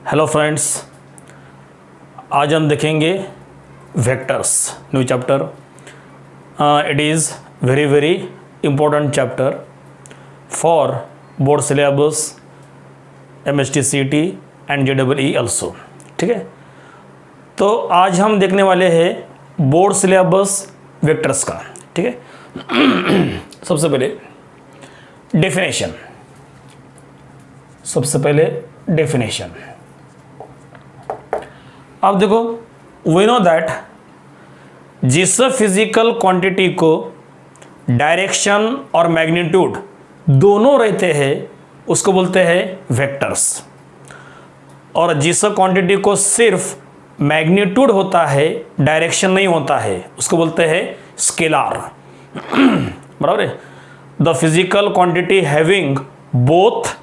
Hello friends, आज हम देखेंगे vectors, new chapter. It is very important chapter for board syllabus, MST CT and JEE also. ठीक है, तो आज हम देखने वाले हैं बोर्ड सिलेबस वेक्टर्स का। ठीक है, सबसे पहले डेफिनेशन। अब देखो, वी नो दैट जिस फिजिकल क्वांटिटी को डायरेक्शन और मैग्नीट्यूड दोनों रहते हैं उसको बोलते हैं वेक्टर्स, और जिस क्वांटिटी को सिर्फ मैग्नीट्यूड होता है, डायरेक्शन नहीं होता है, उसको बोलते हैं स्केलार। बराबर है। The physical quantity having both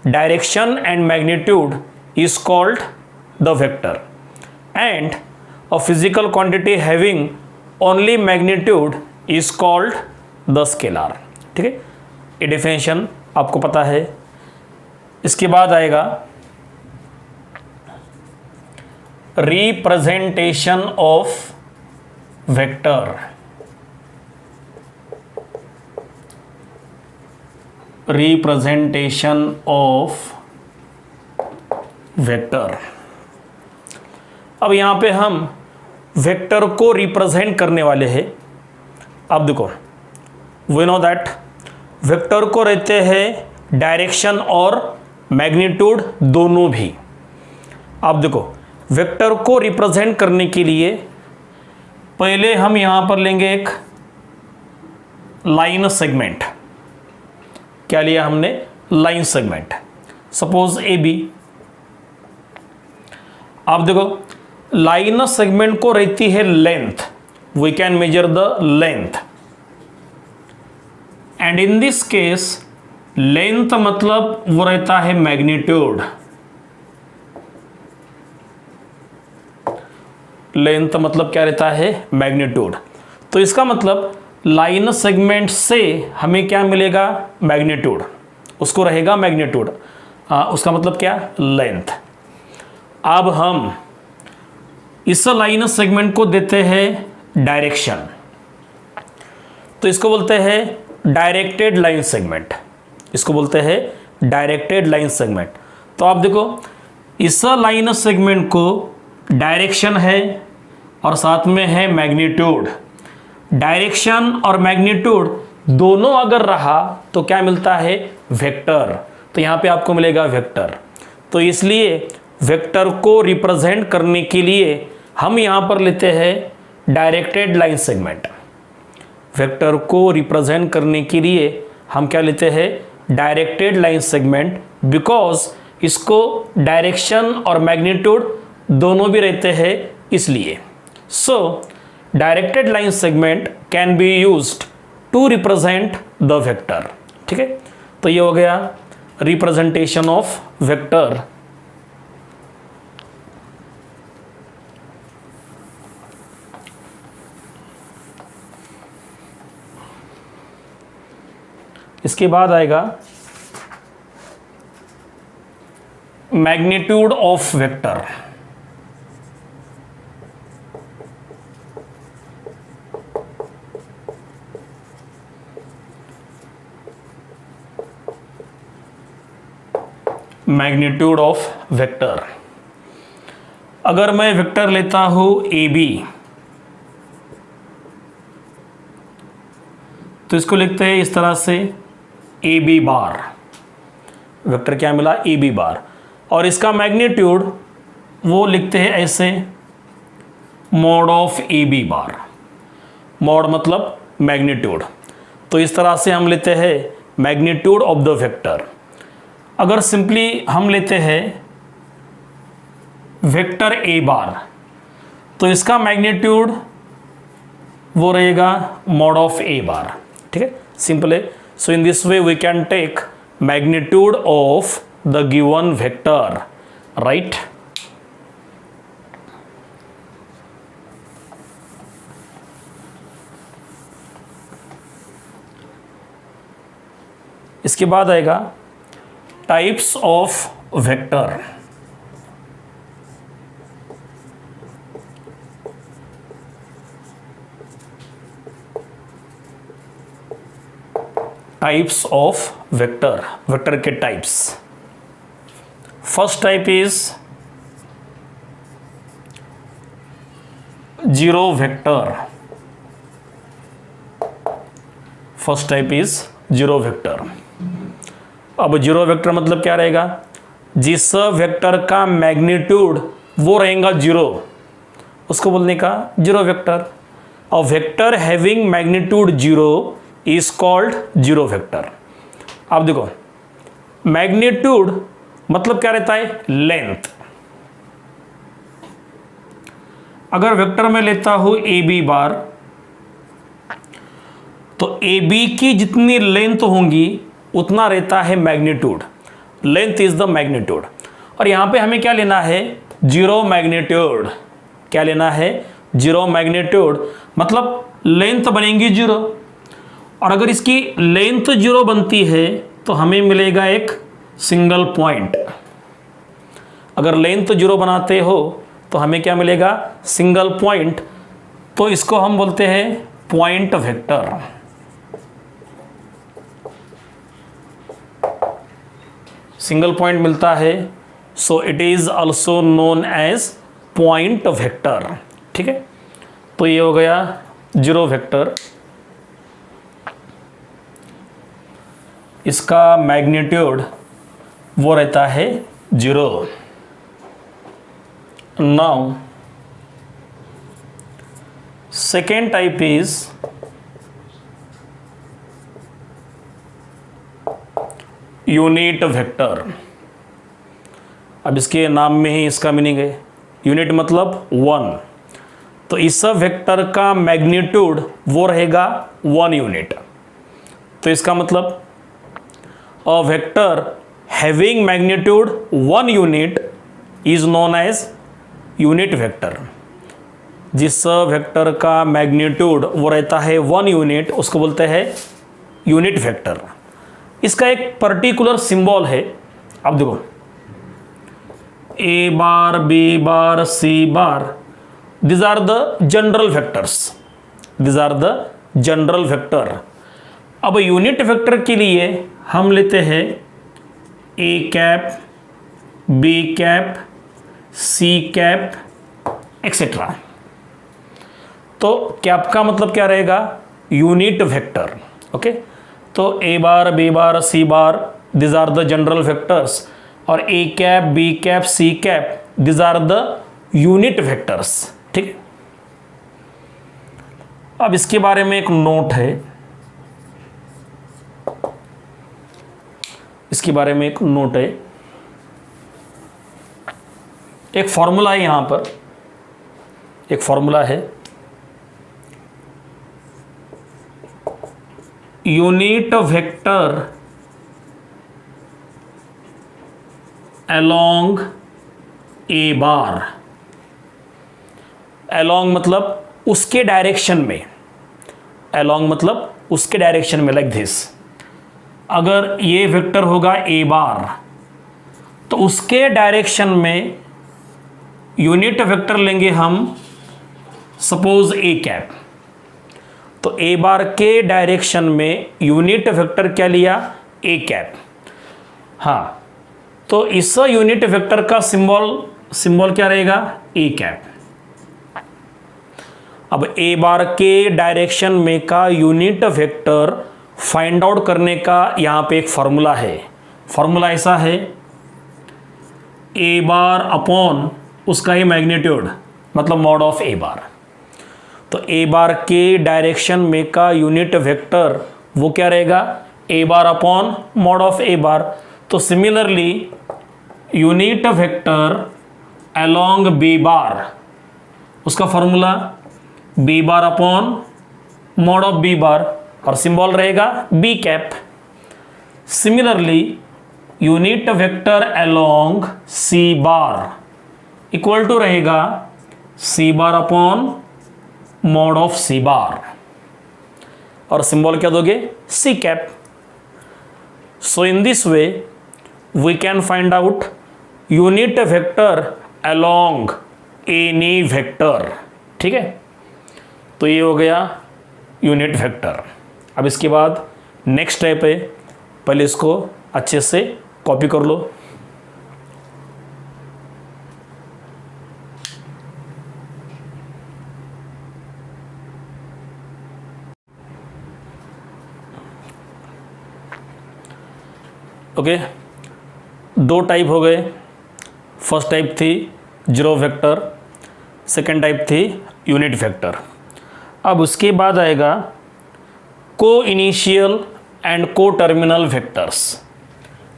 direction and magnitude is called the vector, and a physical quantity having only magnitude is called the scalar। ठीक है, ये डेफिनेशन आपको पता है। इसके बाद आएगा representation of vector. Representation of vector. अब यहाँ पे हम वेक्टर को रिप्रेजेंट करने वाले हैं। अब देखो, वी नो दैट वेक्टर को रहते हैं डायरेक्शन और मैग्नीट्यूड दोनों भी। अब देखो, वेक्टर को रिप्रेजेंट करने के लिए पहले हम यहाँ पर लेंगे एक लाइन सेगमेंट। क्या लिया हमने? Line segment. Suppose AB। अब देखो, लाइन सेगमेंट को रहती है length, we can measure the length, and in this case length मतलब वो रहता है मैग्नीट्यूड। लेंथ मतलब क्या रहता है? मैग्नीट्यूड। तो इसका मतलब लाइन सेगमेंट से हमें क्या मिलेगा? मैग्नीट्यूड। उसको रहेगा मैग्नीट्यूड, उसका मतलब क्या? लेंथ। अब हम इस लाइन सेगमेंट को देते हैं डायरेक्शन, तो इसको बोलते हैं डायरेक्टेड लाइन सेगमेंट। इसको बोलते हैं डायरेक्टेड लाइन सेगमेंट। तो आप देखो, इस लाइन सेगमेंट को डायरेक्शन है और साथ में है मैग्नीट्यूड। डायरेक्शन और मैग्नीट्यूड दोनों अगर रहा तो क्या मिलता है? वेक्टर। तो यहाँ पे आपको मिलेगा वेक्टर। तो इसलिए वेक्टर को रिप्रेजेंट करने के लिए हम यहाँ पर लेते हैं डायरेक्टेड लाइन सेगमेंट। वेक्टर को रिप्रेजेंट करने के लिए हम क्या लेते हैं? डायरेक्टेड लाइन सेगमेंट, बिकॉज इसको डायरेक्शन और मैग्नीट्यूड दोनों भी रहते हैं इसलिए। So directed line segment can be used to represent the vector. ठीक है, तो ये हो गया रिप्रेजेंटेशन ऑफ वेक्टर। इसके बाद आएगा magnitude of vector. Magnitude of vector. अगर मैं वेक्टर लेता हूं AB, तो इसको लिखते हैं इस तरह से AB बार। वेक्टर क्या मिला? AB बार। और इसका मैग्नीट्यूड वो लिखते हैं ऐसे, mod of AB bar. Mod मतलब मैग्नीट्यूड। तो इस तरह से हम लेते हैं मैग्नीट्यूड ऑफ द वेक्टर। अगर सिंपली हम लेते हैं वेक्टर A बार, तो इसका मैग्नीट्यूड वो रहेगा मॉड ऑफ A बार। ठीक है, सिंपल है। So in this way we can take magnitude of the given vector, right? इसके बाद आएगा types of vector. Types of vector, vector के types. First type is zero vector. First type is zero vector. अब zero vector मतलब क्या रहेगा? जिस vector का मैग्नीट्यूड वो रहेगा जीरो, उसको बोलने का zero vector. A vector having magnitude zero is called zero vector. अब देखो, मैग्नीट्यूड मतलब क्या रहता है? लेंथ। अगर वेक्टर में लेता हूं ए बी बार, तो ए बी की जितनी लेंथ होंगी उतना रहता है magnitude. Length is the magnitude. और यहां पे हमें क्या लेना है? Zero magnitude. क्या लेना है? जीरो मैग्नीट्यूड, मतलब लेंथ बनेगी जीरो। और अगर इसकी लेंथ जीरो बनती है तो हमें मिलेगा एक सिंगल पॉइंट। अगर लेंथ जीरो बनाते हो तो हमें क्या मिलेगा? Single point. तो इसको हम बोलते हैं पॉइंट वेक्टर। सिंगल पॉइंट मिलता है, so it is also known as point vector. ठीक है, तो ये हो गया जीरो वेक्टर। इसका मैग्नीट्यूड वो रहता है zero. Now second type is unit vector. अब इसके नाम में ही इसका मीनिंग है, यूनिट मतलब वन। तो इस वेक्टर का मैग्नीट्यूड वो रहेगा वन यूनिट। तो इसका मतलब a vector having magnitude one unit is known as unit vector. जिस वेक्टर का मैग्नीट्यूड वो रहता है वन यूनिट, उसको बोलते हैं यूनिट वेक्टर। इसका एक पर्टिकुलर सिंबल है। अब देखो, A bar, B bar, C bar, these are the general vectors, these are the general vector। अब यूनिट वेक्टर के लिए हम लेते हैं A cap, B cap, C cap etcetera. तो कैप का मतलब क्या रहेगा? Unit vector. ओके, तो A bar, B bar, C bar, these are the general vectors, और A cap, B cap, C cap, these are the unit vectors. ठीक। अब इसके बारे में एक नोट है, इसके बारे में एक नोट है, एक फॉर्मूला है। यहां पर एक फॉर्मूला है, यूनिट वेक्टर अलोंग ए बार। अलोंग मतलब उसके डायरेक्शन में, अलोंग मतलब उसके डायरेक्शन में, लाइक दिस। अगर ये वेक्टर होगा ए बार, तो उसके डायरेक्शन में यूनिट वेक्टर लेंगे हम, सपोज ए कैप। तो ए बार के डायरेक्शन में यूनिट वेक्टर क्या लिया? A cap. हाँ, तो इस यूनिट वेक्टर का सिंबल क्या रहेगा? A cap. अब ए बार के डायरेक्शन में का यूनिट वेक्टर फाइंड आउट करने का यहां पे एक फॉर्मूला है। फॉर्मूला ऐसा है, ए बार अपॉन उसका ही मैग्नीट्यूड, मतलब मॉड ऑफ ए बार। तो ए बार के डायरेक्शन में का यूनिट वेक्टर वो क्या रहेगा? A bar upon mod of A bar. तो similarly unit vector along B bar, उसका formula B bar upon mod of B bar, और सिंबल रहेगा B cap. Similarly unit vector along C bar equal to रहेगा C bar upon mod of C bar, और symbol क्या दोगे? C cap. So in this way we can find out unit vector along any vector. ठीक है, तो ये हो गया यूनिट वेक्टर। अब इसके बाद नेक्स्ट स्टेप है, पहले इसको अच्छे से कॉपी कर लो। ओके, दो टाइप हो गए। फर्स्ट टाइप थी जीरो वेक्टर, सेकेंड टाइप थी यूनिट वेक्टर। अब उसके बाद आएगा को इनिशियल एंड को टर्मिनल वेक्टर्स।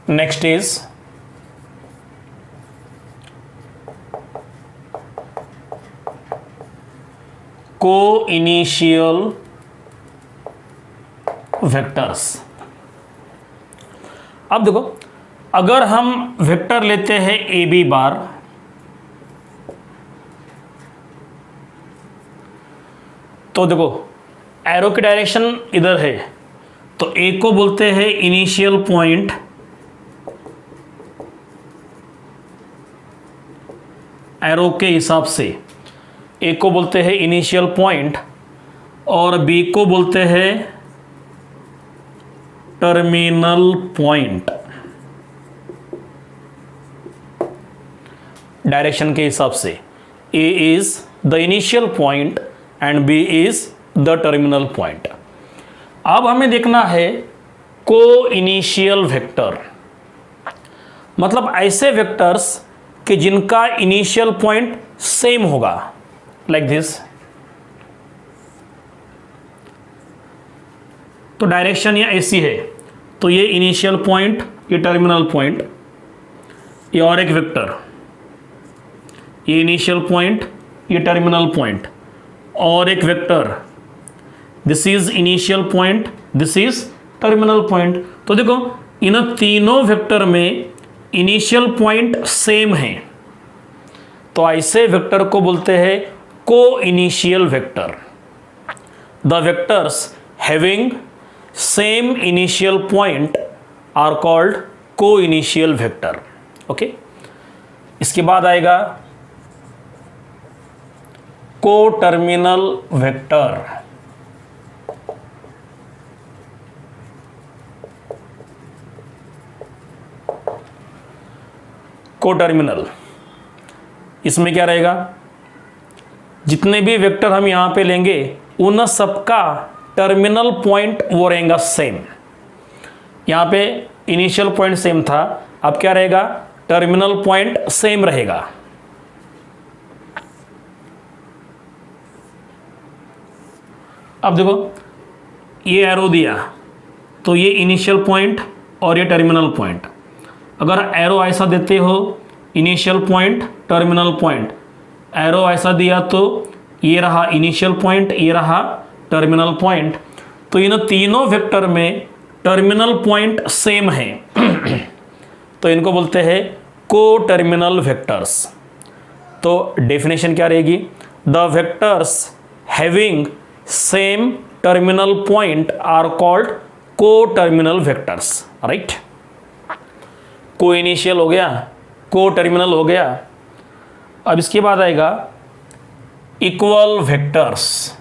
नेक्स्ट इज को इनिशियल वेक्टर्स। अब देखो, अगर हम वेक्टर लेते हैं ए बी बार, तो देखो एरो की डायरेक्शन इधर है, तो ए को बोलते हैं इनिशियल पॉइंट, एरो के हिसाब से ए को बोलते हैं इनिशियल पॉइंट और बी को बोलते हैं टर्मिनल पॉइंट, डायरेक्शन के हिसाब से। A is the initial point and B is the terminal point. अब हमें देखना है को इनिशियल वेक्टर, मतलब ऐसे वेक्टर्स कि जिनका इनिशियल पॉइंट सेम होगा, लाइक दिस। तो डायरेक्शन या ऐसी है, तो ये इनिशियल पॉइंट, ये टर्मिनल पॉइंट, ये और एक वेक्टर, ये इनिशियल पॉइंट, ये टर्मिनल पॉइंट, और एक vector, this is initial point, this is terminal point. तो देखो इन तीनों वेक्टर में इनिशियल पॉइंट सेम है, तो ऐसे वेक्टर को बोलते हैं coinitial vector. The vectors having same initial point are called coinitial vector. Okay, इसके बाद आएगा को टर्मिनल वेक्टर। को टर्मिनल, इसमें क्या रहेगा, जितने भी वेक्टर हम यहां पे लेंगे उन सबका टर्मिनल पॉइंट वो रहेगा सेम। यहां पे इनिशियल पॉइंट सेम था, अब क्या रहेगा, टर्मिनल पॉइंट सेम रहेगा। अब देखो ये एरो दिया, तो ये इनिशियल पॉइंट और ये टर्मिनल पॉइंट। अगर एरो ऐसा देते हो, initial point terminal point, arrow ऐसा दिया तो ये रहा इनिशियल पॉइंट, ये रहा टर्मिनल पॉइंट, तो इन तीनों वेक्टर में टर्मिनल पॉइंट सेम है तो इनको बोलते हैं को टर्मिनल वेक्टर्स। तो डेफिनेशन क्या रहेगी, the vectors having same terminal point are called coterminal vectors. Right, coinitial हो गया, को टर्मिनल हो गया। अब इसके बाद आएगा इक्वल वेक्टर्स।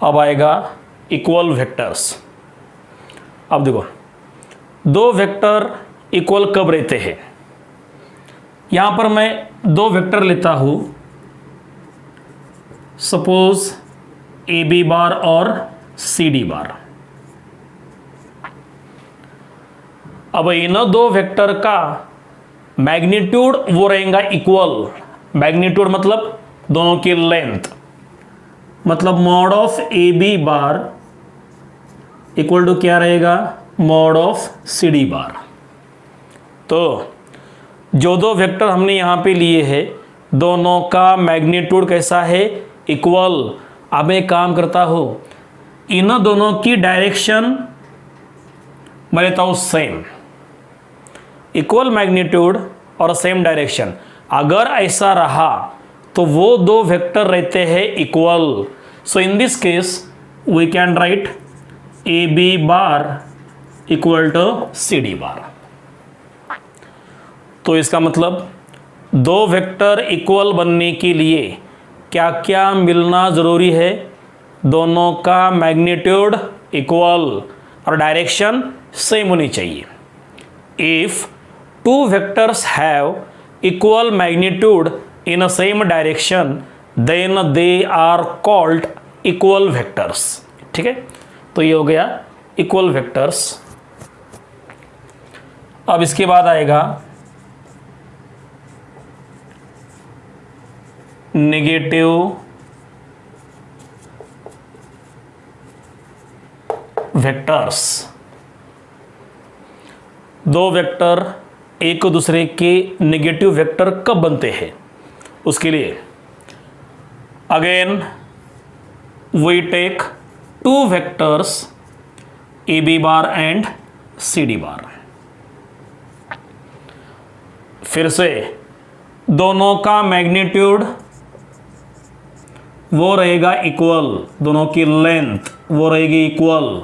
अब आएगा इक्वल वेक्टर्स। अब देखो दो वेक्टर इक्वल कब रहते हैं, यहां पर मैं दो वेक्टर लेता हूं, सपोज ए बी बार और सी डी बार। अब इन दो वेक्टर का मैग्नीट्यूड वो रहेगा इक्वल। मैग्नीट्यूड मतलब दोनों की लेंथ, मतलब mod of A B bar equal to क्या रहेगा, mod of C D bar. तो जो दो वेक्टर हमने यहां पे लिए हैं, दोनों का मैग्नीट्यूड कैसा है, इक्वल। अब मैं काम करता हूं, इन दोनों की डायरेक्शन मैं लेता हूं सेम, इक्वल मैग्नीट्यूड और सेम डायरेक्शन। अगर ऐसा रहा तो वो दो वेक्टर रहते हैं equal. So in this case we can write A B bar equal to C D bar. तो इसका मतलब दो वेक्टर इक्वल बनने के लिए क्या क्या मिलना ज़रूरी है? दोनों का मैग्नीट्यूड इक्वल और डायरेक्शन सेम होनी चाहिए। If two vectors have equal magnitude in a same direction then they are called equal vectors. ठीक है, तो ये हो गया इक्वल वेक्टर्स। अब इसके बाद आएगा नेगेटिव वेक्टर्स। दो वेक्टर एक दूसरे के नेगेटिव वेक्टर कब बनते हैं? उसके लिए again we take two vectors A B bar and C D bar. फिर से दोनों का मैग्नीट्यूड वो रहेगा इक्वल, दोनों की लेंथ वो रहेगी इक्वल।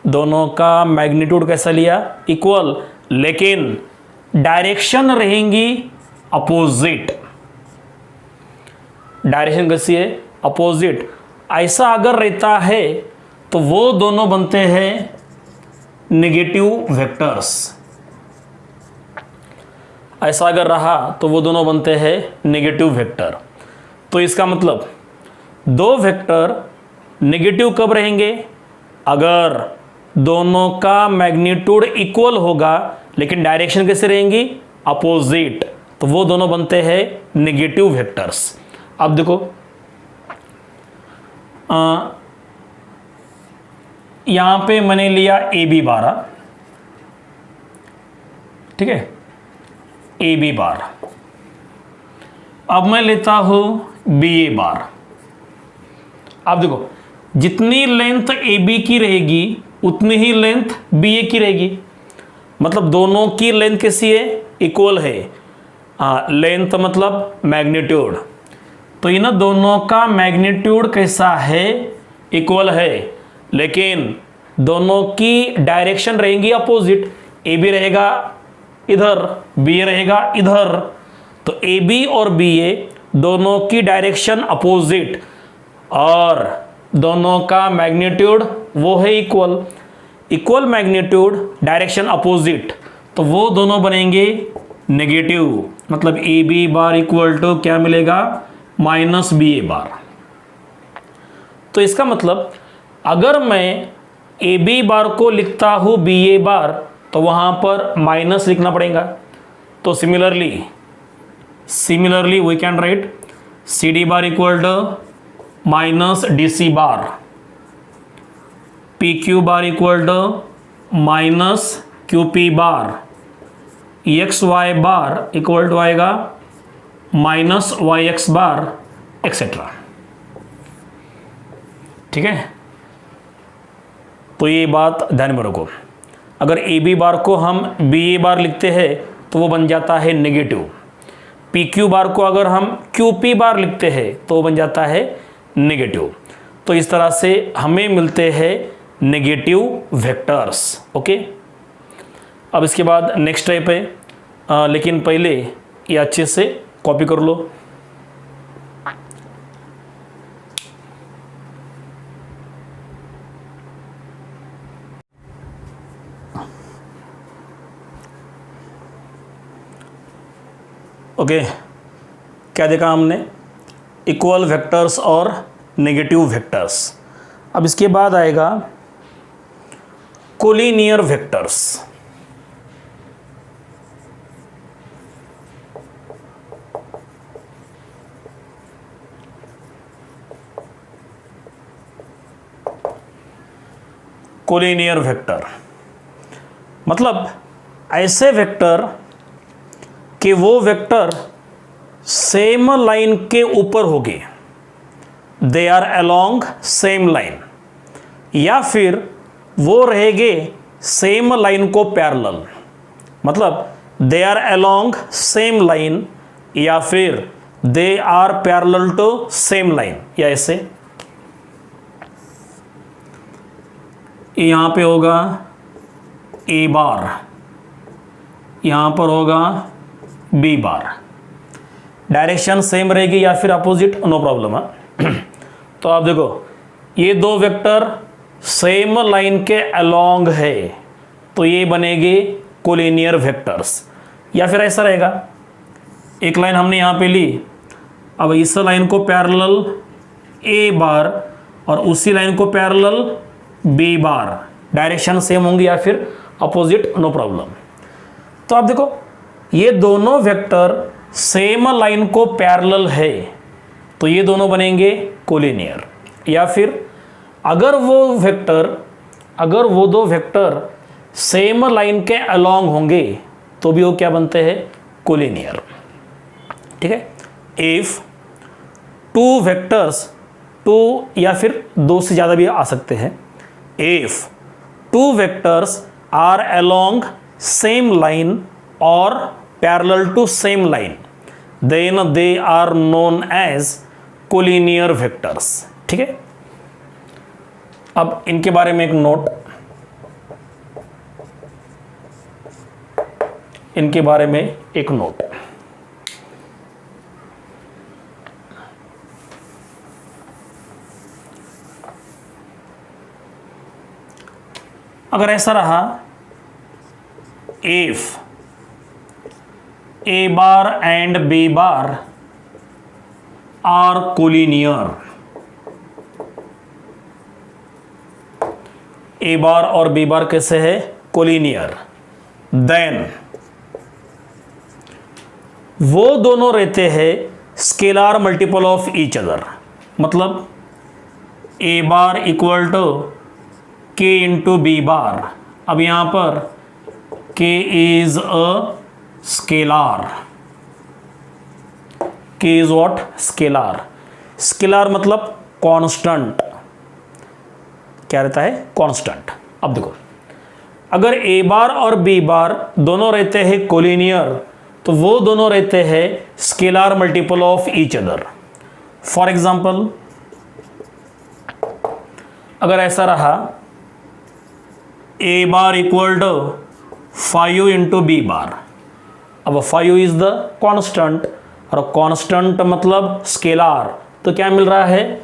दोनों का मैग्नीट्यूड कैसा लिया? इक्वल, लेकिन डायरेक्शन रहेंगी अपोजिट। डायरेक्शन कैसी है? अपोजिट। ऐसा अगर रहता है तो वो दोनों बनते हैं नेगेटिव वेक्टर्स। ऐसा अगर रहा तो वो दोनों बनते हैं नेगेटिव वेक्टर। तो इसका मतलब दो वेक्टर नेगेटिव कब रहेंगे? अगर दोनों का मैग्नीट्यूड इक्वल होगा लेकिन डायरेक्शन कैसे रहेंगी? अपोजिट। तो वो दोनों बनते हैं नेगेटिव वेक्टर्स। अब देखो यहां पे मैंने लिया ए बी बार, ठीक है, ए बी बार। अब मैं लेता हूं बी ए बार। अब देखो जितनी लेंथ ए बी की रहेगी उतनी ही लेंथ बी ए की रहेगी। मतलब दोनों की लेंथ कैसी है? इक्वल है। लेंथ मतलब मैग्नीट्यूड। तो इन दोनों का मैग्नीट्यूड कैसा है? इक्वल है, लेकिन दोनों की डायरेक्शन रहेंगी अपोजिट। ए बी रहेगा इधर, बी ए रहेगा इधर। तो ए बी और बी ए दोनों की डायरेक्शन अपोजिट और दोनों का मैग्नीट्यूड वो है equal. Equal magnitude, direction opposite, तो वो दोनों बनेंगे नेगेटिव। मतलब A B bar equal to क्या मिलेगा? Minus B A bar. तो इसका मतलब अगर मैं ए बी बार को लिखता हूं बी ए बार तो वहां पर माइनस लिखना पड़ेगा। तो similarly we can write C D bar equal to minus D C bar, P Q bar equal to minus Q P bar, X Y bar equal to आएगा minus Y X bar, etcetera. ठीक है, तो ये बात ध्यान में रखो। अगर ए बी बार को हम बी ए बार लिखते हैं तो वो बन जाता है नेगेटिव। पी क्यू बार को अगर हम क्यू पी बार लिखते हैं तो वो बन जाता है नेगेटिव। तो इस तरह से हमें मिलते हैं नेगेटिव वेक्टर्स। ओके, अब इसके बाद नेक्स्ट टाइप है, लेकिन पहले ये अच्छे से कॉपी कर लो। ओके, क्या देखा हमने? इक्वल वेक्टर्स और नेगेटिव वेक्टर्स। अब इसके बाद आएगा कोलिनियर वेक्टर्स। कोलिनियर वेक्टर मतलब ऐसे वेक्टर कि वो वेक्टर सेम लाइन के ऊपर होंगे, they are along same line, या फिर वो रहेंगे सेम लाइन को पैरेलल। मतलब they are along same line या फिर they are parallel to same line, या ऐसे यहां पे होगा ए बार, यहां पर होगा बी बार। डायरेक्शन सेम रहेगी या फिर अपोजिट, नो प्रॉब्लम है। तो आप देखो ये दो वेक्टर सेम लाइन के अलोंग है तो ये बनेगी कोलिनियर वेक्टर्स। या फिर ऐसा रहेगा, एक लाइन हमने यहाँ पे ली, अब इस लाइन को पैरेलल ए बार और उसी लाइन को parallel B bar, direction same होंगी या फिर अपोजिट, नो प्रॉब्लम। तो आप देखो ये दोनों वेक्टर सेम लाइन को पैरेलल है तो ये दोनों बनेंगे कोलिनियर। या फिर अगर वो दो वेक्टर सेम लाइन के अलोंग होंगे तो भी वो क्या बनते हैं, कोलिनियर। ठीक है। इफ टू वेक्टर्स, टू या फिर दो से ज़्यादा भी आ सकते हैं, if two vectors are along same line और parallel to same line then they are known as collinear vectors. ठीक है। अब इनके बारे में एक नोट, इनके बारे में एक नोट। अगर ऐसा रहा, if A bar and B bar are collinear, A bar और बी बार कैसे है, कोलिनियर, देन वो दोनों रहते हैं scalar multiple of each other. मतलब ए बार इक्वल टू के इंटू बी बार। अब यहां पर के इज अ स्केलर, के इज व्हाट, स्केलर। स्केलर मतलब कांस्टेंट, क्या रहता है, कांस्टेंट। अब देखो अगर ए बार और बी बार दोनों रहते हैं कोलिनियर तो वो दोनों रहते हैं scalar multiple of each other. For example अगर ऐसा रहा, A bar equal to 5 into B bar. अब 5 इज द कांस्टेंट और कांस्टेंट मतलब स्केलर, तो क्या मिल रहा है,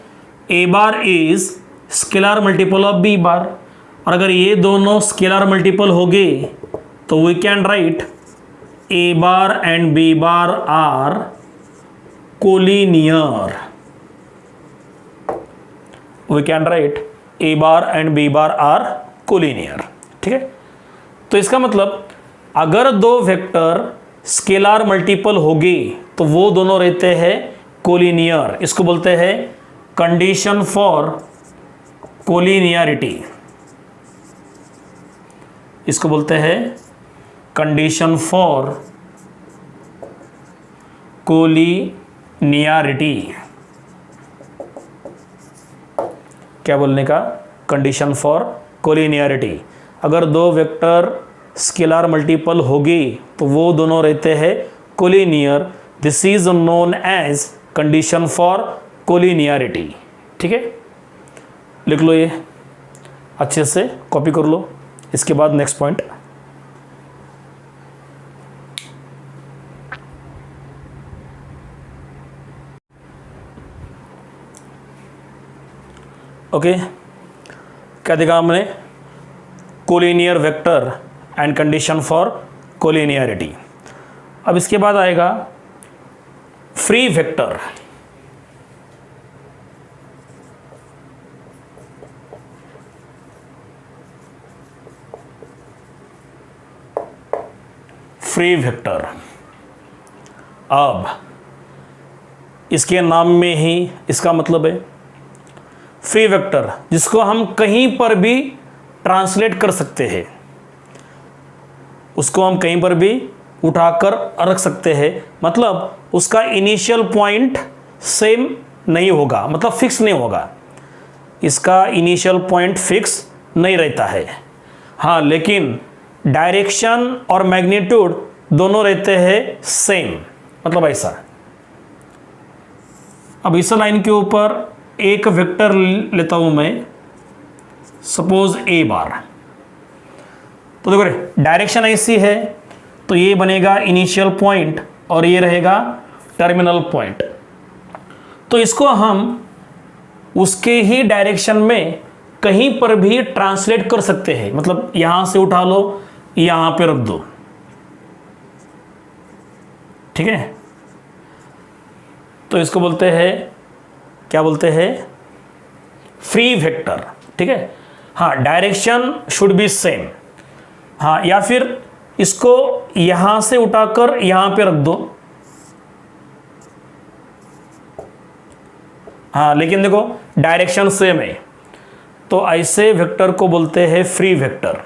A bar is scalar multiple of B bar. और अगर ये दोनों स्केलर मल्टीपल हो गए तो we can write A bar and B bar are collinear. We can write A bar and B bar are collinear. ठीक है। तो इसका मतलब अगर दो वेक्टर स्केलर मल्टीपल होगी तो वो दोनों रहते हैं कोलिनियर। इसको बोलते हैं कंडीशन फॉर कोलिनियरिटी। इसको बोलते हैं कंडीशन फॉर कोलिनियरिटी। क्या बोलने का, कंडीशन फॉर कोलिनियरिटी। अगर दो वेक्टर स्केलर मल्टीपल होगी तो वो दोनों रहते हैं collinear. This is known as condition for collinearity. ठीक है, लिख लो, ये अच्छे से कॉपी कर लो। इसके बाद नेक्स्ट पॉइंट, ओके। क्या देखा हमने, collinear vector and condition for collinearity. अब इसके बाद आएगा फ्री वेक्टर। फ्री वेक्टर, अब इसके नाम में ही इसका मतलब है फ्री वेक्टर, जिसको हम कहीं पर भी ट्रांसलेट कर सकते हैं, उसको हम कहीं पर भी उठाकर रख सकते हैं। मतलब उसका इनिशियल पॉइंट सेम नहीं होगा, मतलब फिक्स नहीं होगा। इसका इनिशियल पॉइंट फिक्स नहीं रहता है। हाँ, लेकिन डायरेक्शन और मैग्नीट्यूड दोनों रहते हैं सेम, मतलब ऐसा। अब इस लाइन के ऊपर एक वेक्टर लेता हूं मैं, सपोज ए बार। तो देखो डायरेक्शन ऐसी है तो ये बनेगा इनिशियल पॉइंट और ये रहेगा टर्मिनल पॉइंट। तो इसको हम उसके ही डायरेक्शन में कहीं पर भी ट्रांसलेट कर सकते हैं, मतलब यहां से उठा लो, यहां पे रख दो, ठीक है। तो इसको बोलते हैं, क्या बोलते हैं, फ्री वेक्टर, ठीक है। हाँ, डायरेक्शन शुड बी सेम। हाँ, या फिर इसको यहां से उठाकर यहां पे रख दो। हाँ, लेकिन देखो डायरेक्शन सेम है, तो ऐसे वेक्टर को बोलते हैं फ्री वेक्टर।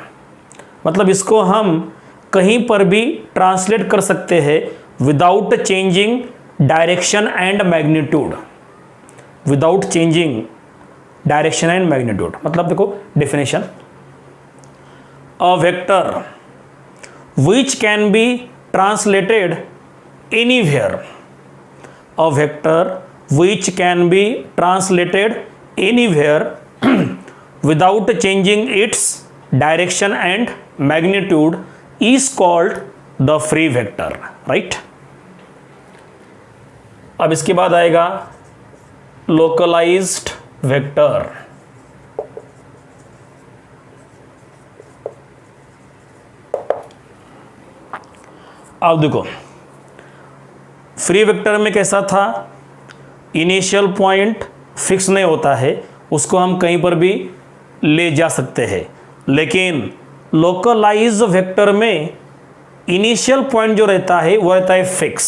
मतलब इसको हम कहीं पर भी ट्रांसलेट कर सकते हैं without changing direction and magnitude, without changing direction and magnitude. मतलब देखो definition, a vector which can be translated anywhere, a vector which can be translated anywhere without changing its direction and magnitude is called the free vector, right? अब इसके बाद आएगा localized vector। अब देखो free vector में कैसा था, initial point fix नहीं होता है, उसको हम कहीं पर भी ले जा सकते हैं। लेकिन लोकलाइज वेक्टर में इनिशियल पॉइंट जो रहता है वो रहता है फिक्स,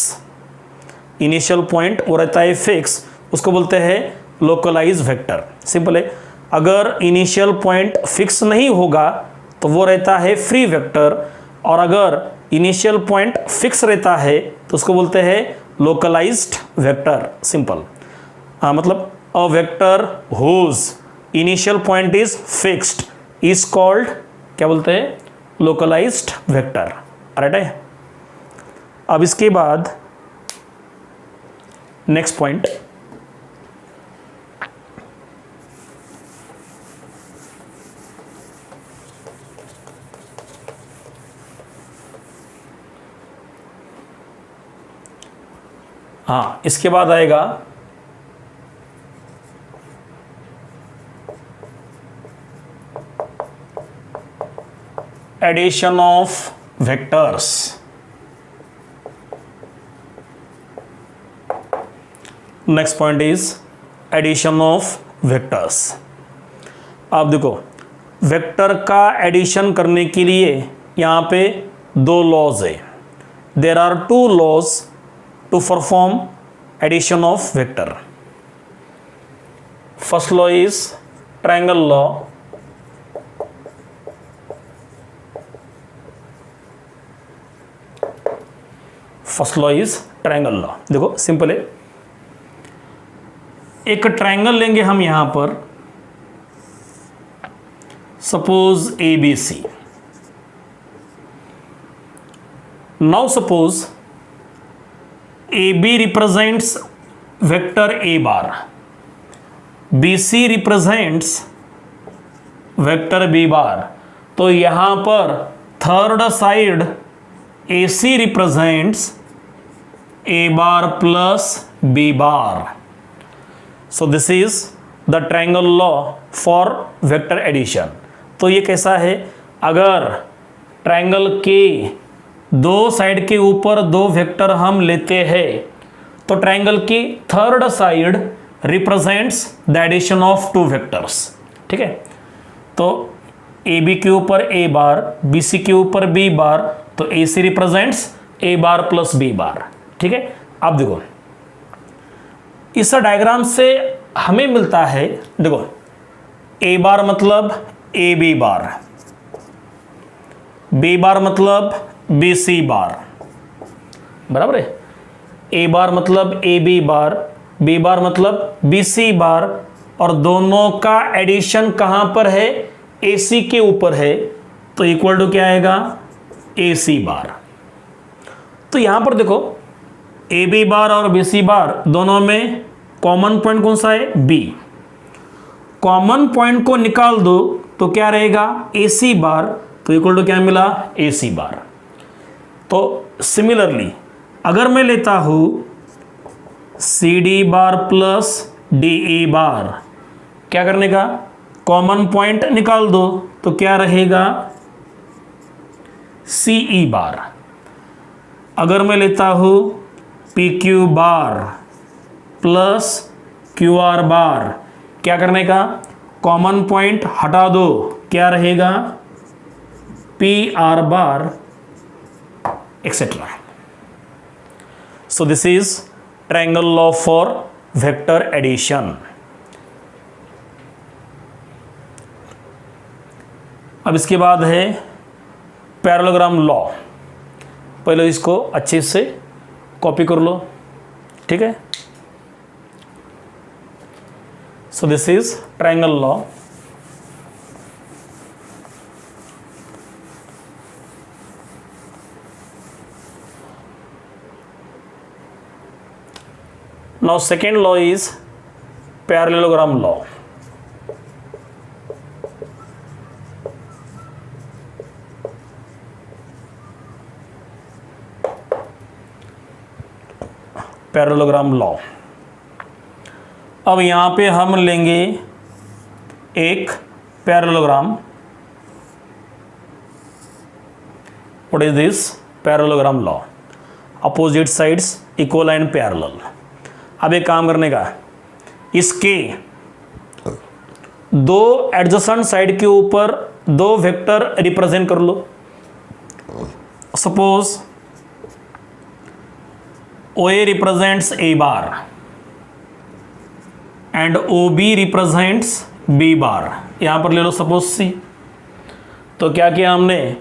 इनिशियल पॉइंट वो रहता है फिक्स, उसको बोलते हैं लोकलाइज वेक्टर। सिंपल है, अगर इनिशियल पॉइंट फिक्स नहीं होगा तो वो रहता है फ्री वेक्टर, और अगर इनिशियल पॉइंट फिक्स रहता है तो उसको बोलते हैं लोकलाइज्ड वेक्टर। सिंपल। हाँ, मतलब a vector whose initial point is fixed is called, क्या बोलते हैं, लोकलाइज्ड वेक्टर। राइट है। अब इसके बाद नेक्स्ट पॉइंट, हाँ, इसके बाद आएगा addition of vectors. Next point is addition of vectors. अब देखो वेक्टर का एडिशन करने के लिए यहां पे दो लॉज है। There are two laws to perform addition of vector. First law is triangle law. First law is triangle law. देखो सिंपल है, एक ट्रायंगल लेंगे हम यहां पर, suppose ABC। Now suppose AB represents vector A bar, BC represents vector B bar। तो यहां पर third side AC represents A bar plus B bar। So this is the triangle law for vector addition। तो ये कैसा है, अगर triangle के दो साइड के ऊपर दो वेक्टर हम लेते हैं तो ट्रायंगल की third side represents the addition of two vectors. ठीक है, तो AB के ऊपर A बार, BC के ऊपर B बार, तो AC represents A bar plus B बार। ठीक है, अब देखो इस डायग्राम से हमें मिलता है, देखो A बार मतलब AB बार, B बार मतलब BC बार, बराबर है। A बार मतलब AB बार, B बार मतलब BC बार, और दोनों का एडिशन कहां पर है, AC के ऊपर है, तो इक्वल टू क्या आएगा, AC बार। तो यहां पर देखो AB बार और BC बार दोनों में कॉमन पॉइंट कौन सा है, B। कॉमन पॉइंट को निकाल दो तो क्या रहेगा, AC बार, तो इक्वल टू क्या मिला, AC बार। तो सिमिलरली अगर मैं लेता हूं C D bar plus D E bar, क्या करने का, कॉमन पॉइंट निकाल दो, तो क्या रहेगा सी ई बार। अगर मैं लेता हूं P Q bar plus Q R bar, क्या करने का, कॉमन पॉइंट हटा दो, क्या रहेगा P R bar etcetera. So this is triangle law for vector addition. अब इसके बाद है पैरेललोग्राम लॉ। पहले इसको अच्छे से कॉपी कर लो, ठीक है। So this is triangle law. Now second law is parallelogram law. Parallelogram law. अब यहाँ पे हम लेंगे एक parallelogram. What is this, parallelogram law, opposite sides equal and parallel. अब एक काम करने का, इसके दो एडजेसेंट साइड के ऊपर दो वेक्टर रिप्रेजेंट कर लो। Suppose O A represents A bar and O B represents B bar, यहां पर ले लो सपोज सी। तो क्या किया हमने,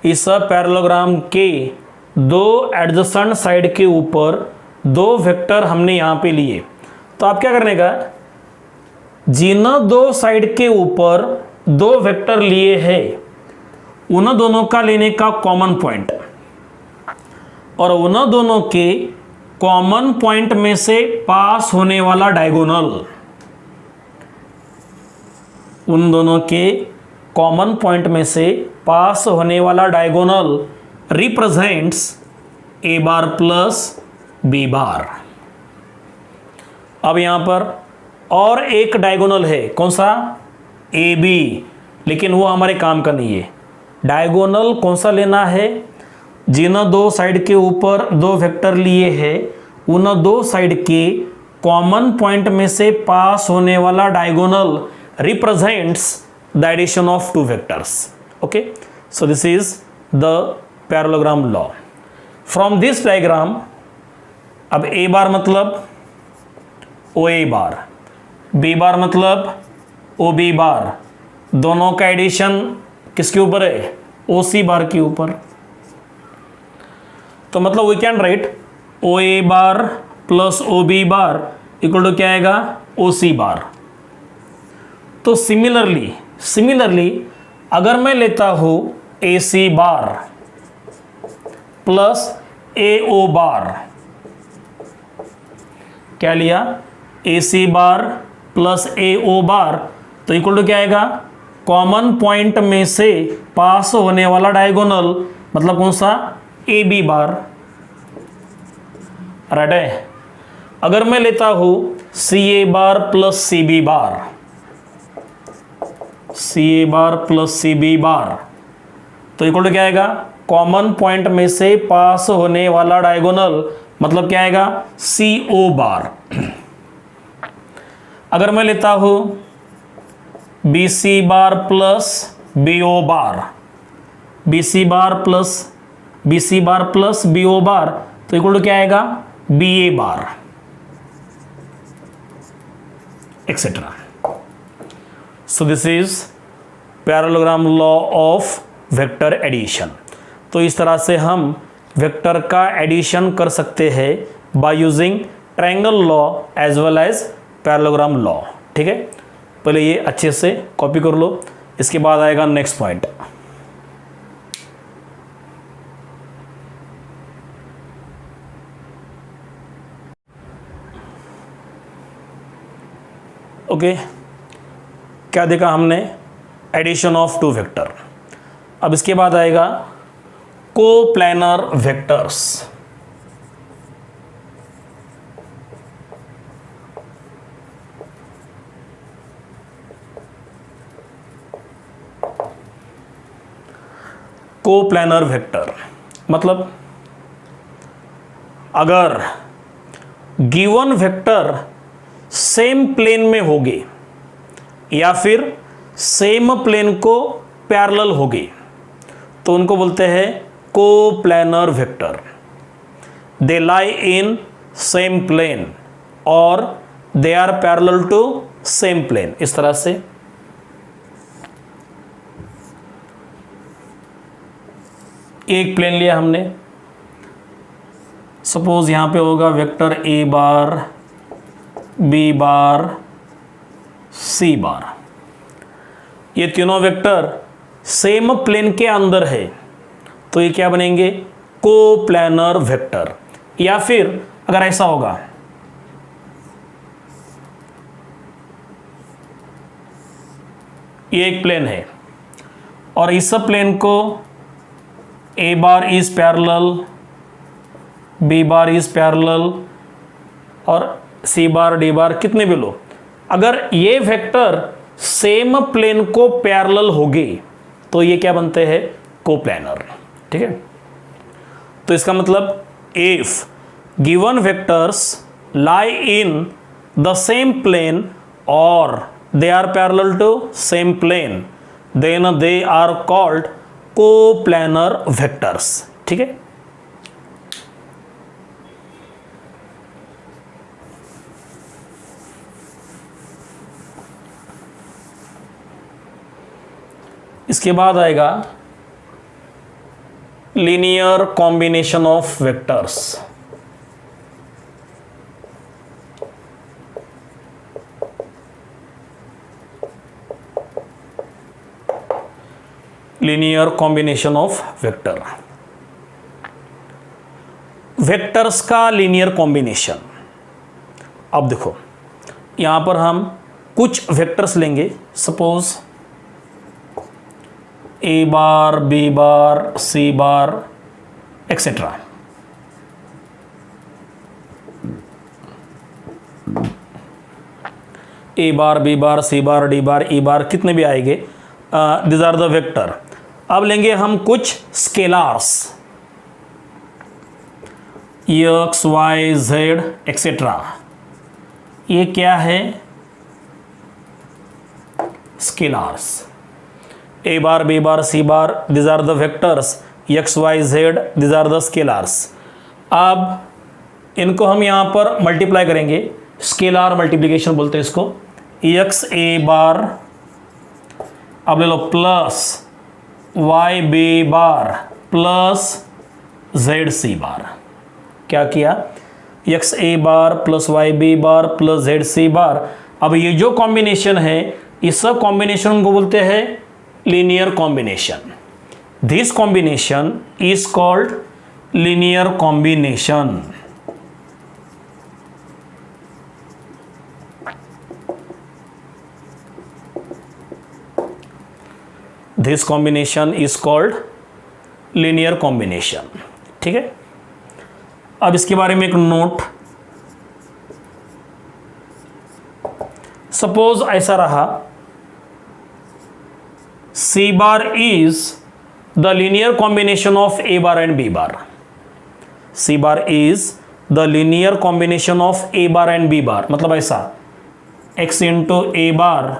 इस पैरेललोग्राम के दो एडजेसेंट साइड के ऊपर दो वेक्टर हमने यहां पे लिए। तो आप क्या करने का, जिन दो साइड के ऊपर दो वेक्टर लिए हैं उन दोनों का लेने का कॉमन पॉइंट, और उन दोनों के कॉमन पॉइंट में से पास होने वाला डायगोनल, उन दोनों के कॉमन पॉइंट में से पास होने वाला diagonal represents A bar plus B bar. अब यहां पर और एक डायगोनल है, कौन सा, ए बी, लेकिन वो हमारे काम का नहीं है। डायगोनल कौन सा लेना है, जिन दो साइड के ऊपर दो वेक्टर लिए हैं उन दो साइड के कॉमन पॉइंट में से पास होने वाला diagonal represents the addition of two vectors. Okay, so this is the parallelogram law. From this diagram, अब ए बार मतलब ओ ए बार, बी बार मतलब ओ बी बार, दोनों का एडिशन किसके ऊपर है, ओ सी बार के ऊपर। तो मतलब we can write O A bar plus O B bar equal to क्या आएगा, ओ सी बार। तो सिमिलरली अगर मैं लेता हूं ए सी बार प्लस ए ओ बार, क्या लिया, ए सी बार प्लस ए ओ बार, तो इक्वल टू क्या आएगा, कॉमन पॉइंट में से पास होने वाला डायगोनल, मतलब कौन सा, ए बी बार, राइट है। अगर मैं लेता हूं सी ए bar plus C B bar, सी ए bar plus C B bar, तो इक्वल टू क्या आएगा, कॉमन पॉइंट में से पास होने वाला डायगोनल, मतलब क्या आएगा, सी ओ बार। अगर मैं लेता हूं B C bar plus B O bar, B C bar plus B O bar, तो इक्वल टू क्या आएगा, B A bar etcetera. So this is parallelogram law of vector addition. तो इस तरह से हम वेक्टर का एडिशन कर सकते हैं by using triangle law as well as parallelogram law. ठीक है, पहले ये अच्छे से कॉपी कर लो, इसके बाद आएगा नेक्स्ट पॉइंट। ओके, क्या देखा हमने, एडिशन ऑफ टू वेक्टर। अब इसके बाद आएगा कोप्लानर वेक्टर्स। कोप्लानर वेक्टर, मतलब अगर गिवन वेक्टर सेम प्लेन में होगी या फिर सेम प्लेन को पैरेलल होगी तो उनको बोलते हैं coplanar vector. They lie in same plane और they are parallel to same plane. इस तरह से एक प्लेन लिया हमने, सपोज यहां पे होगा vector A bar, B bar, C बार। ये तीनों वेक्टर सेम प्लेन के अंदर है तो ये क्या बनेंगे, कोप्लानर वेक्टर। या फिर अगर ऐसा होगा, ये एक प्लेन है और इस प्लेन को A bar is parallel, B bar is parallel और सी बार, डी बार, कितने भी लो, अगर ये वेक्टर सेम प्लेन को पैरेलल होगी तो ये क्या बनते हैं, कोप्लानर। ठीक है, तो इसका मतलब if given vectors lie in the same plane और they are parallel to same plane then they are called coplanar vectors। ठीक है, इसके बाद आएगा linear combination of vectors. Linear combination of vector, vectors का लीनियर कॉम्बिनेशन। अब देखो यहां पर हम कुछ वेक्टर्स लेंगे, सपोज ए बार, बी बार, सी बार एक्सेट्रा। ए बार, बी बार, सी बार, डी बार, ई बार, कितने भी आएंगे, दिस आर द वेक्टर। अब लेंगे हम कुछ scalars, X, Y, Z etcetera. ये क्या है, scalars. A bar, B bar, C bar, this are the vectors, X, Y, Z, this are the scalars. अब इनको हम यहां पर मल्टीप्लाई करेंगे, स्केलार मल्टीप्लिकेशन बोलते हैं इसको। एक्स ए बार, अब ले लो plus Y B bar plus Z C bar. क्या किया, X A bar plus Y B bar plus Z C bar. अब ये जो कॉम्बिनेशन है, इस सब कॉम्बिनेशन को बोलते हैं linear combination. This combination is called linear combination. This combination is called linear combination. ठीक है, अब इसके बारे में एक नोट, सपोज ऐसा रहा, C bar is the linear combination of A bar and B bar. C bar is the linear combination of A bar and B bar, मतलब ऐसा X into A bar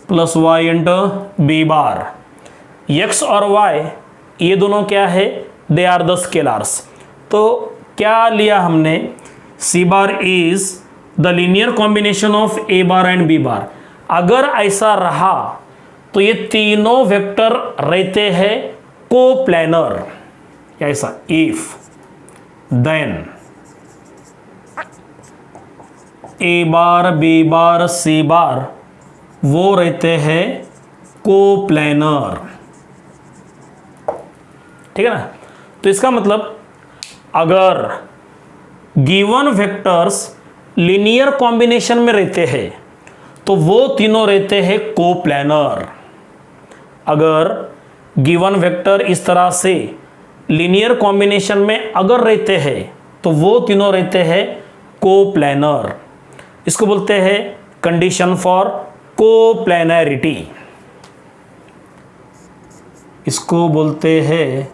plus Y into B bar. X और Y ये दोनों क्या है, they are the स्केलार्स। तो क्या लिया हमने, C bar is the linear combination of A bar and B bar. अगर ऐसा रहा तो ये तीनों वेक्टर रहते हैं कोप्लानर। ऐसा if then A bar, B bar, C bar वो रहते हैं कोप्लानर। ठीक है ना, तो इसका मतलब अगर गिवन वेक्टर्स लीनियर कॉम्बिनेशन में रहते हैं तो वो तीनों रहते हैं कोप्लानर। अगर गिवन वेक्टर इस तरह से लीनियर कॉम्बिनेशन में अगर रहते हैं तो वो तीनों रहते हैं कोप्लानर। इसको बोलते हैं कंडीशन फॉर कोप्लानैरिटी। इसको बोलते हैं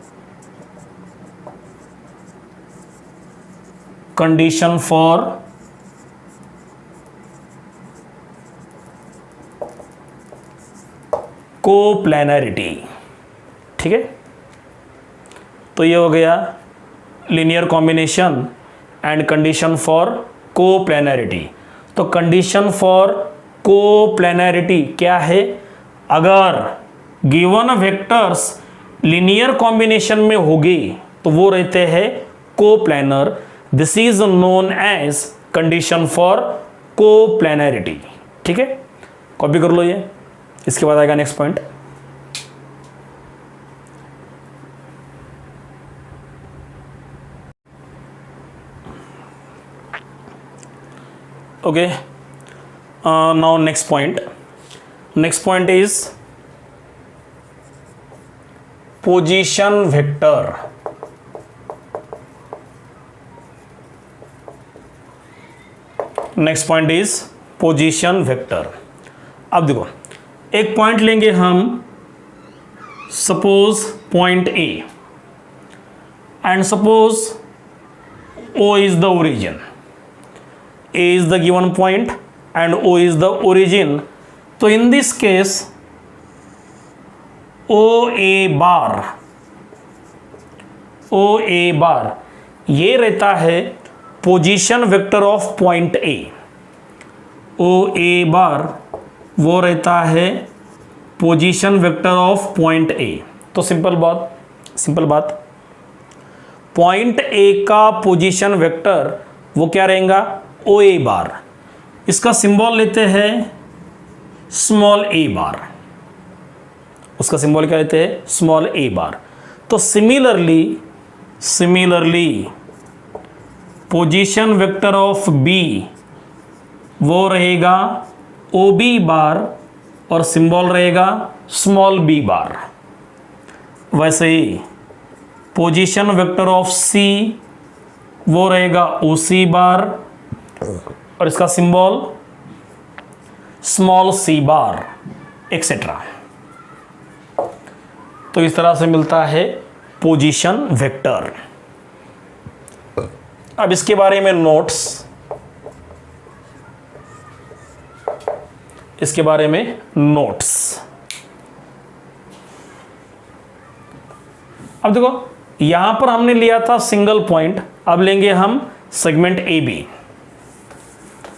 कंडीशन फॉर कोप्लैनरिटी। ठीक है, तो ये हो गया linear combination and condition for coplanarity. तो कंडीशन फॉर कोप्लैनरिटी क्या है? अगर गिवन वेक्टर्स लीनियर कॉम्बिनेशन में होगी तो वो रहते हैं coplanar. This is known as condition for coplanarity. ठीक है, कॉपी कर लो ये। इसके बाद आएगा next point. Okay, now next point. Next point is position vector. Next point is position vector. अब देखो, एक पॉइंट लेंगे हम, suppose point A, and suppose O is the origin. A is the given point and O is the origin. तो in this case OA bar ये रहता है position vector of point A। OA बार वो रहता है position vector of point A। तो simple बात, point A का पोजीशन वेक्टर वो क्या रहेगा? OA बार। इसका सिंबल लेते हैं स्मॉल a बार। उसका सिंबल क्या लेते हैं? Small a bar. तो similarly position vector of B वो रहेगा OB बार और सिंबल रहेगा स्मॉल b बार। वैसे ही पोजीशन वेक्टर ऑफ C वो रहेगा OC बार और इसका सिंबल स्मॉल c बार, एक्सेट्रा। तो इस तरह से मिलता है पोजीशन वेक्टर। अब इसके बारे में नोट्स, अब देखो, यहां पर हमने लिया था सिंगल पॉइंट, अब लेंगे हम सेगमेंट AB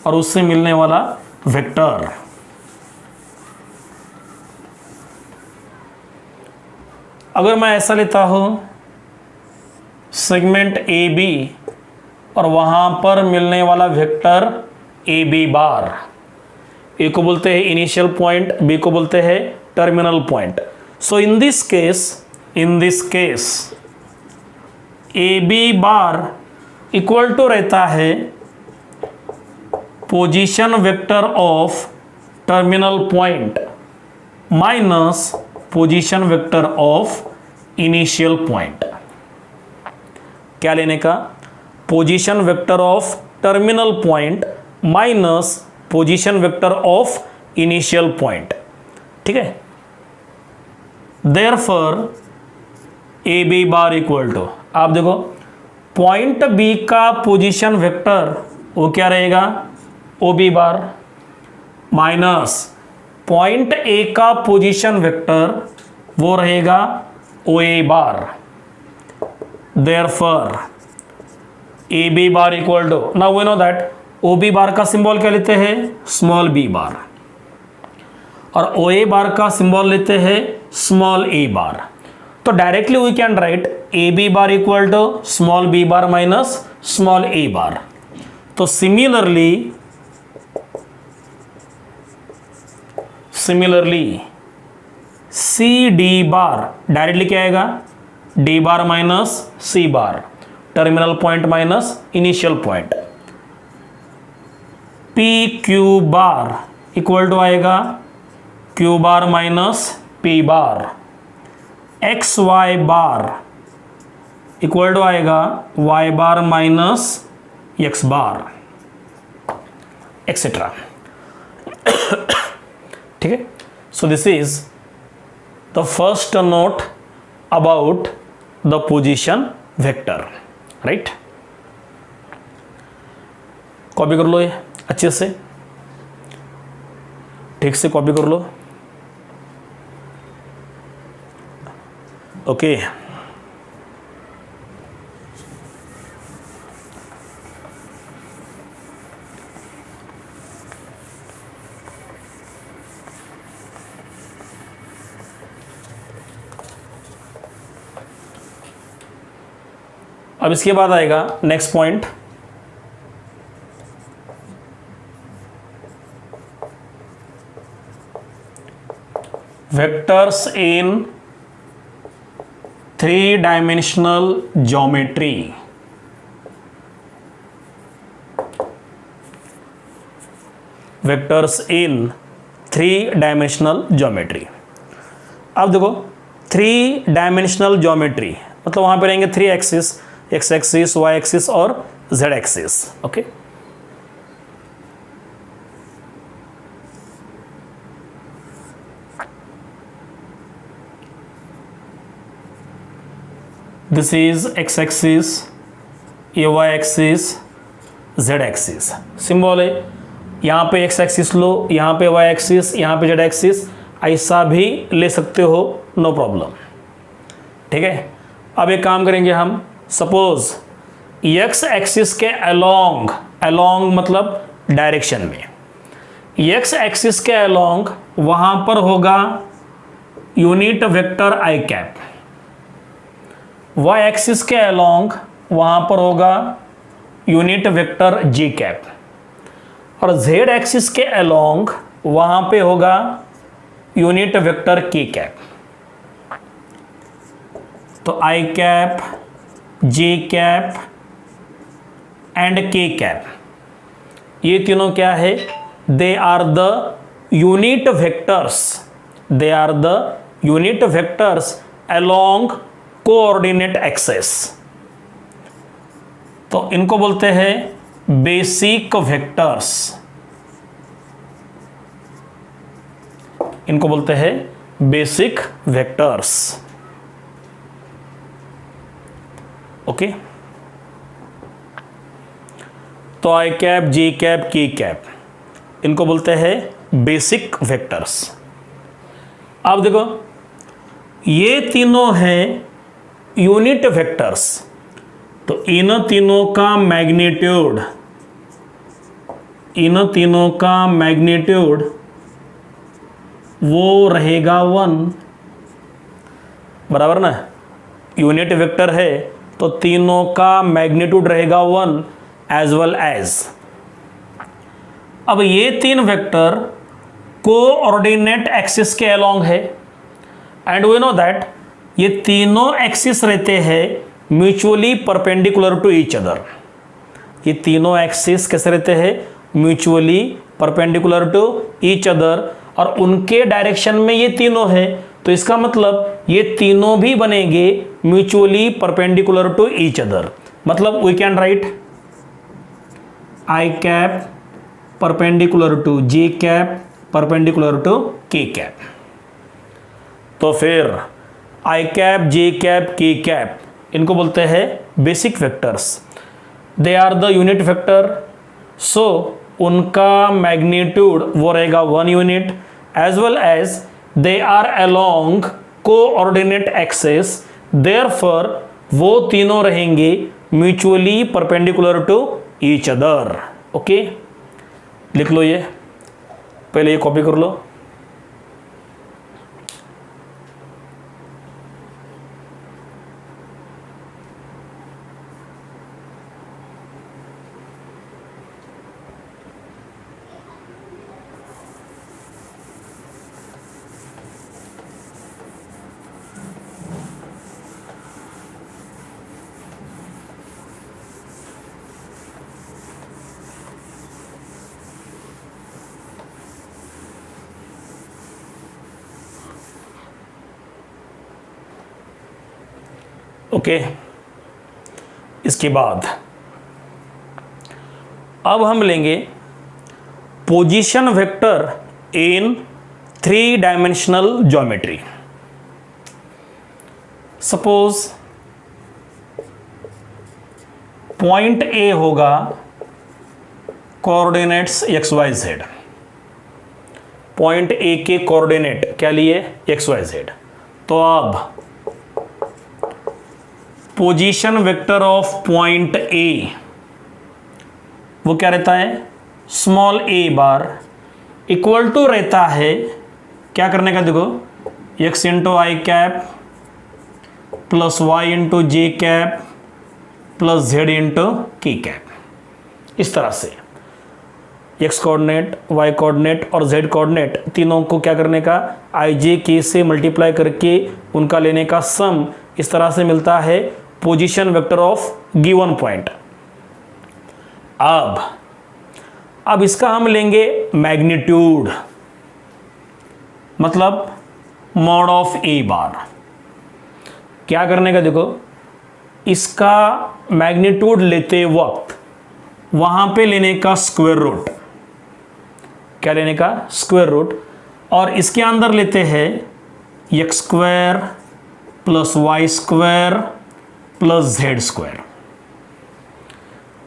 और उससे मिलने वाला वेक्टर। अगर मैं ऐसा लेता हूं सेगमेंट AB और वहां पर मिलने वाला वेक्टर AB बार, A को बोलते हैं इनिशियल पॉइंट, B को बोलते हैं terminal point. So in this case AB bar equal to रहता है position vector of terminal point minus position vector of initial point. क्या लेने का? Position vector of terminal point minus position vector of initial point. ठीक है, therefore AB bar equal to, आप देखो point B का पोजीशन वेक्टर वो क्या रहेगा? OB bar minus point A का पोजीशन वेक्टर वो रहेगा OA bar. Therefore AB bar equal to, now we know that OB bar का सिंबल क्या लेते हैं? स्मॉल b बार, और OA बार का सिंबल लेते हैं स्मॉल a बार। तो directly we can write AB bar equal to small b bar minus small a bar. तो सिमिलरली CD बार डायरेक्टली क्या आएगा? D bar minus C bar, terminal point minus initial point. PQ bar equal to आएगा Q bar minus P bar. XY bar equal to आएगा Y bar minus X bar, etcetera. ठीक है, so this is the first note about the position vector, right. Copy कर लो ये अच्छे से, ठीक से कॉपी कर लो। ओके, अब इसके बाद आएगा next point, vectors in three dimensional geometry. Vectors in three dimensional geometry. अब देखो 3-डायमेंशनल ज्योमेट्री मतलब वहां पे रहेंगे 3 axis, X axis, Y axis और Z axis. Okay, this is X axis, ये Y axis, Z axis. Symbol है, यहाँ पे एक्स एक्सिस लो, यहाँ पे वाई एक्सिस, यहाँ पे जेड एक्सिस, ऐसा भी ले सकते हो, नो प्रॉब्लम। ठीक है, अब एक काम करेंगे हम, सपोज एक्स एक्सिस के अलोंग, अलोंग मतलब डायरेक्शन में, एक्स एक्सिस के अलोंग वहां पर होगा unit vector I cap, Y axis के अलोंग वहां पर होगा यूनिट वेक्टर जी कैप, और जेड एक्सिस के अलोंग वहां पे होगा यूनिट वेक्टर के कैप। तो I cap, J cap and K cap, ये तीनों क्या है, they are the unit vectors, they are the unit vectors along coordinate access. तो इनको बोलते हैं बेसिक वेक्टर्स, इनको बोलते हैं बेसिक वेक्टर्स। ओके, तो I cap, J cap, K cap, इनको बोलते हैं बेसिक वेक्टर्स। अब देखो ये तीनों हैं यूनिट वेक्टर्स, तो इन तीनों का मैग्नीट्यूड, इन तीनों का मैग्नीट्यूड वो रहेगा 1, बराबर ना। यूनिट वेक्टर है तो तीनों का मैग्नीट्यूड रहेगा 1 एज वेल एज। अब ये तीन वेक्टर कोऑर्डिनेट एक्सिस के अलोंग है, एंड वी नो दैट ये तीनों एक्सिस रहते हैं mutually perpendicular to each other. ये तीनों एक्सिस कैसे रहते हैं, mutually perpendicular to each other, और उनके डायरेक्शन में ये तीनों है, तो इसका मतलब ये तीनों भी बनेंगे mutually perpendicular to each other. मतलब we can write I cap perpendicular to J cap perpendicular to K cap. तो फिर I cap, J cap, K cap, इनको बोलते हैं basic vectors, they are the unit vector, so उनका magnitude वो रहेगा 1 unit, as well as they are along coordinate axes, therefore वो तीनों रहेंगे mutually perpendicular to each other. Okay, लिख लो, ये पहले ये कॉपी कर लो। ओके, इसके बाद अब हम लेंगे position vector in 3 dimensional geometry. Suppose point A होगा coordinates X Y Z, point A के कोऑर्डिनेट क्या लिए एक्स वाई जेड। तो अब position vector of point A वो क्या रहता है, small A bar equal to रहता है, क्या करने का देखो, X into I cap plus Y into J cap plus Z into K cap. इस तरह से एक्स कोऑर्डिनेट, वाई कोऑर्डिनेट और जेड कोऑर्डिनेट तीनों को क्या करने का, आई जे के से मल्टीप्लाई करके उनका लेने का सम, इस तरह से मिलता है position vector of given point. अब इसका हम लेंगे मैग्नीट्यूड, मतलब मॉड ऑफ ए बार। क्या करने का देखो, इसका मैग्नीट्यूड लेते वक्त वहां पे लेने का स्क्वायर रूट, क्या लेने का, स्क्वायर रूट, और इसके अंदर लेते हैं X square plus Y square plus Z square.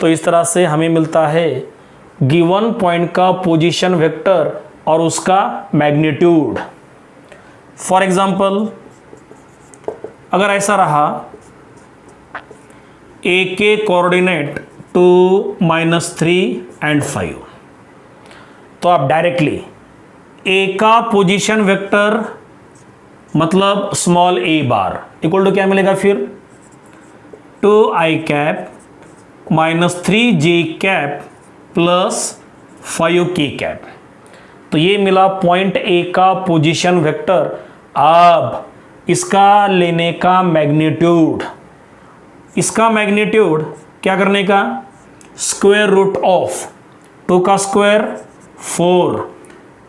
तो इस तरह से हमें मिलता है गिवन पॉइंट का पोजीशन वेक्टर और उसका मैग्नीट्यूड। फॉर एग्जांपल अगर ऐसा रहा, ए के कोऑर्डिनेट 2, -3 एंड 5, तो आप डायरेक्टली ए का पोजीशन वेक्टर मतलब small A bar equal to क्या मिलेगा फिर, 2i cap -3j cap plus 5k cap. तो ये मिला पॉइंट ए का पोजीशन वेक्टर। अब इसका लेने का मैग्नीट्यूड, इसका मैग्नीट्यूड क्या करने का, स्क्वायर रूट ऑफ 2 का स्क्वायर 4,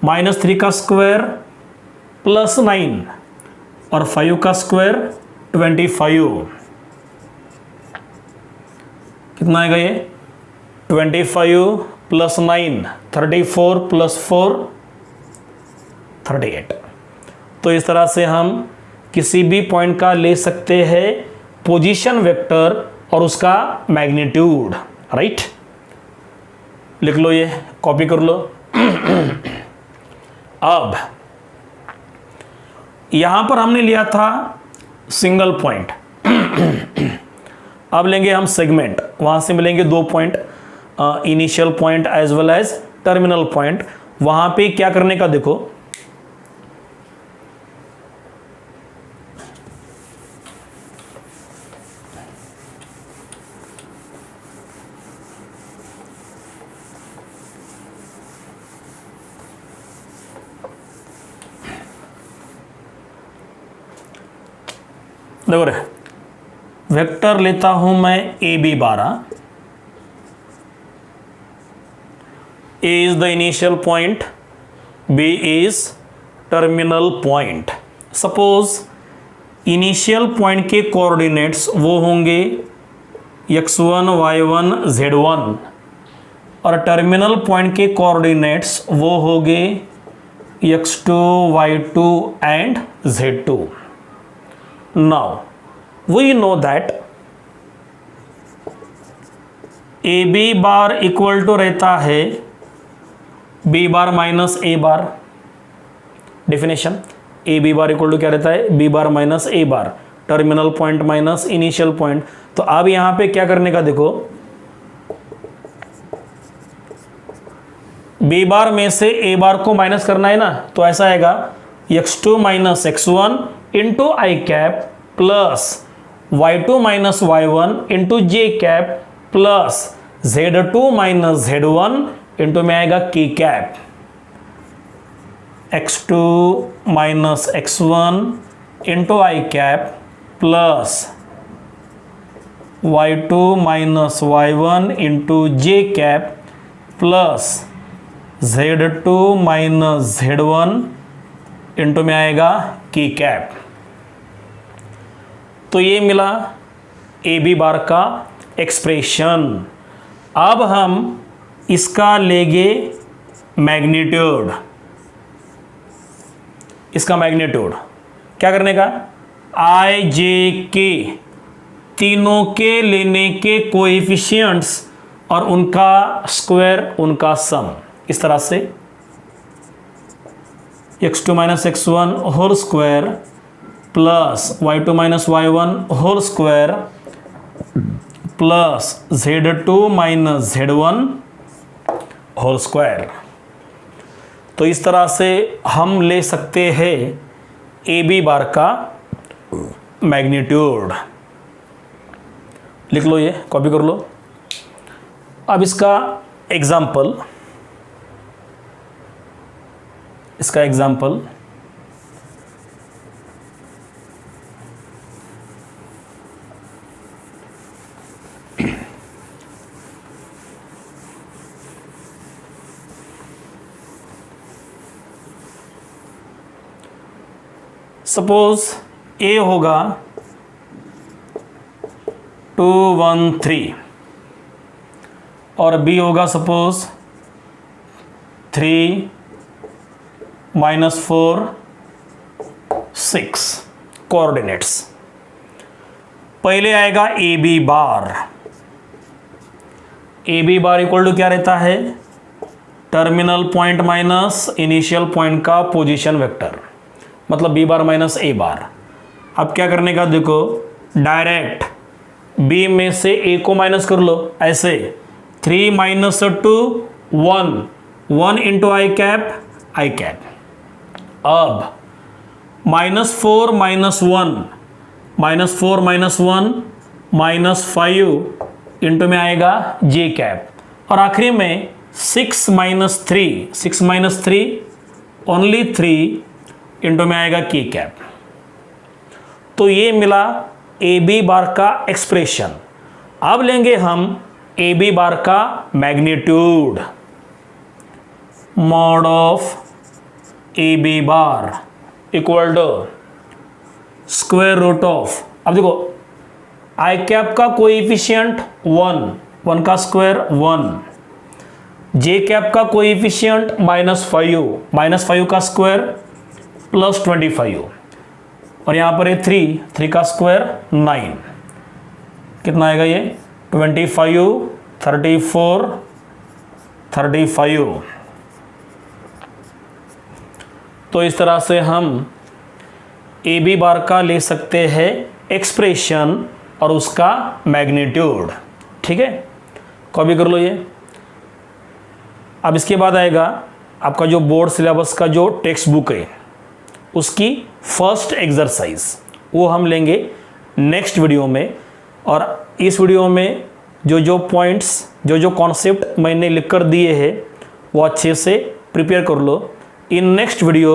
-3 का स्क्वायर प्लस 9 और 5 का स्क्वायर 25। कितना आएगा ये, 25 प्लस 9 34 प्लस 4 38। तो इस तरह से हम किसी भी पॉइंट का ले सकते हैं पोजीशन वेक्टर और उसका मैग्नीट्यूड, राइट। लिख लो, ये कॉपी कर लो। अब यहां पर हमने लिया था सिंगल पॉइंट, अब लेंगे हम सेगमेंट। वहां से मिलेंगे 2 point, initial point as well as terminal point. वहां पे क्या करने का देखो, देखो रे, वेक्टर लेता हूं मैं A B 12, A is the initial point, B is terminal point. Suppose initial point के कोऑर्डिनेट्स वो होंगे x1 y1 z1 और टर्मिनल पॉइंट के कोऑर्डिनेट्स वो होंगे x2 y2 and z2। Now we know that AB bar equal to रहता है B bar minus A bar. Definition, AB bar equal to क्या रहता है, B bar minus A bar, terminal point minus initial point. तो अब यहां पे क्या करने का देखो, B बार में से A बार को माइनस करना है ना, तो ऐसा आएगा x2 minus x1 into I cap plus y2 minus y1 into J cap plus z2 minus z1 into में आएगा k cap, x2 minus x1 into I cap plus y2 minus y1 into J cap plus z2 minus z1 into में आएगा की cap. तो ये मिला ए B bar का expression. अब हम इसका लेंगे मैग्नीट्यूड। इसका मैग्नीट्यूड क्या करने का, आई जे के तीनों के लेने के कोएफिशिएंट्स और उनका स्क्वायर, उनका सम। इस तरह से x2 minus x1 whole square plus y2 minus y1 whole square plus z2 minus z1 whole square. तो इस तरह से हम ले सकते हैं ए बी बार का मैग्नीट्यूड। लिख लो, ये कॉपी कर लो। अब इसका एग्जाम्पल, सपोज ए होगा 213 और बी होगा सपोज 3 -4 6 कोऑर्डिनेट्स। पहले आएगा A B bar. A B bar equal to क्या रहता है? Terminal point minus initial point का पोजीशन वेक्टर, मतलब B bar minus A bar. अब क्या करने का, देखो डायरेक्ट बी में से ए को माइनस कर लो, ऐसे 3 - 2 1 1 इंटू आई कैप। अब -4 - 1 -4 -1 -5 इंटू में आएगा जे कैप, और आखिरी में 6 - 3 ओनली 3 इंटू में आएगा के कैप। तो ये मिला ए बी बार का एक्सप्रेशन। अब लेंगे हम ए बी बार का magnitude. Mod of A B bar equal to square root of, अब देखो आई कैप का कोएफिशिएंट 1 का स्क्वायर 1, जे कैप का कोएफिशिएंट -5 का स्क्वायर प्लस 25, और यहाँ पर है 3 का स्क्वायर 9। कितना आएगा ये? 25 34 35। तो इस तरह से हम ए बी बार का ले सकते हैं एक्सप्रेशन और उसका मैग्नीट्यूड। ठीक है, कॉपी कर लो ये। अब इसके बाद आएगा आपका जो बोर्ड सिलेबस का जो टेक्स्ट बुक है, उसकी फर्स्ट एक्सरसाइज, वो हम लेंगे नेक्स्ट वीडियो में। और इस वीडियो में जो पॉइंट्स, जो कॉन्सेप्ट मैंने लिख कर दिए हैं, वो अच्छे से प्रिपेयर कर लो। In next video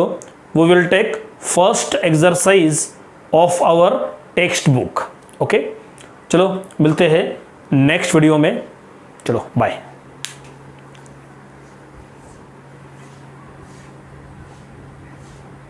we will take first exercise of our text book. Okay, चलो मिलते हैं नेक्स्ट वीडियो में। चलो बाय।